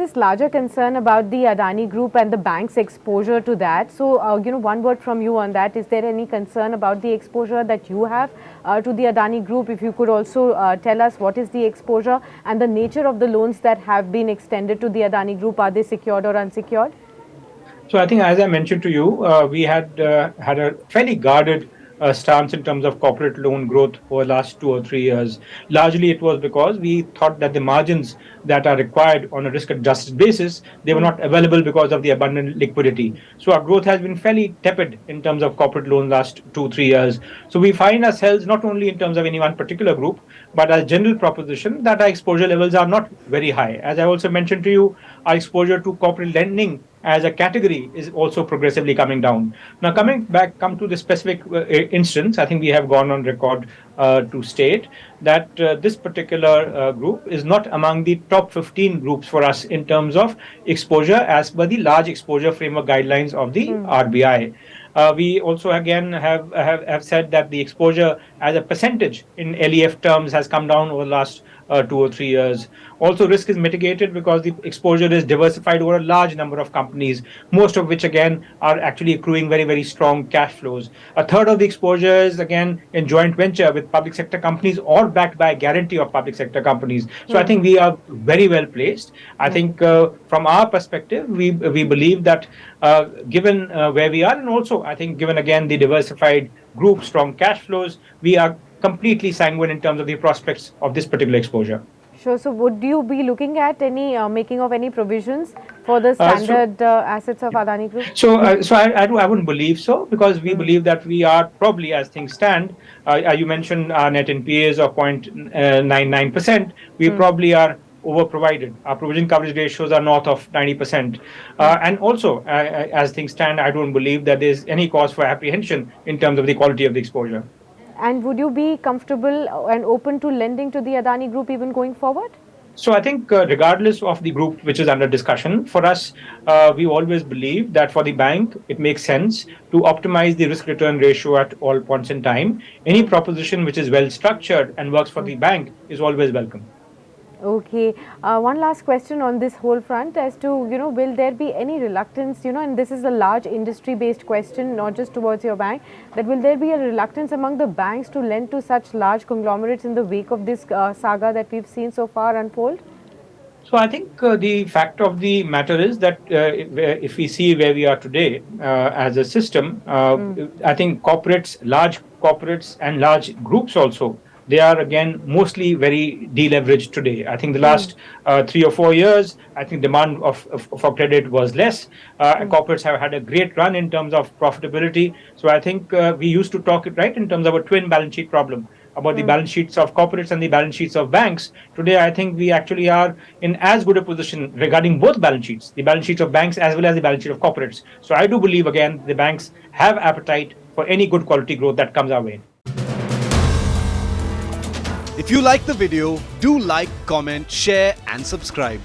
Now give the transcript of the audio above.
this larger concern about the Adani Group and the bank's exposure to that. So, one word from you on that. Is there any concern about the exposure that you have to the Adani Group? If you could also tell us what is the exposure and the nature of the loans that have been extended to the Adani Group. Are they secured or unsecured? So I think, as I mentioned to you, we had had a fairly guarded stance in terms of corporate loan growth over the last 2 or 3 years. Largely, it was because we thought that the margins that are required on a risk-adjusted basis, they were not available because of the abundant liquidity. So our growth has been fairly tepid in terms of corporate loans last 2 3 years. So we find ourselves not only in terms of any one particular group, but as general proposition that our exposure levels are not very high. As I also mentioned to you, our exposure to corporate lending as a category is also progressively coming down. Now, come to the specific instance, I think we have gone on record to state that this particular group is not among the top 15 groups for us in terms of exposure as per the large exposure framework guidelines of the RBI. We also again have said that the exposure as a percentage in LEF terms has come down over the last 2 or 3 years. Also, risk is mitigated because the exposure is diversified over a large number of companies, most of which again are actually accruing very, very strong cash flows. A third of the exposure is again in joint venture with public sector companies or backed by a guarantee of public sector companies. So I think we are very well placed. I think from our perspective, we believe that given where we are, and also I think given again the diversified group, strong cash flows, we are completely sanguine in terms of the prospects of this particular exposure. Sure. So, would you be looking at any making of any provisions for the Uh, so, standard assets of Adani Group? I wouldn't believe so because we believe that we are probably, as things stand, you mentioned our net NPAs of 0.99%. We probably are over provided. Our provision coverage ratios are north of 90%. And also, as things stand, I don't believe that there's any cause for apprehension in terms of the quality of the exposure. And would you be comfortable and open to lending to the Adani Group even going forward? So I think, regardless of the group which is under discussion, for us, we always believe that for the bank, it makes sense to optimize the risk-return ratio at all points in time. Any proposition which is well structured and works for the bank is always welcome. Okay. One last question on this whole front as to, will there be any reluctance, and this is a large industry-based question, not just towards your bank, that will there be a reluctance among the banks to lend to such large conglomerates in the wake of this saga that we've seen so far unfold? So I think the fact of the matter is that if we see where we are today as a system, I think large corporates and large groups also, they are again mostly very deleveraged today. I think the last 3 or 4 years, I think demand for credit was less. Corporates have had a great run in terms of profitability. So I think we used to talk it right in terms of a twin balance sheet problem about the balance sheets of corporates and the balance sheets of banks. Today, I think we actually are in as good a position regarding both balance sheets, the balance sheets of banks as well as the balance sheet of corporates. So I do believe, again, the banks have appetite for any good quality growth that comes our way. If you like the video, do like, comment, share and subscribe.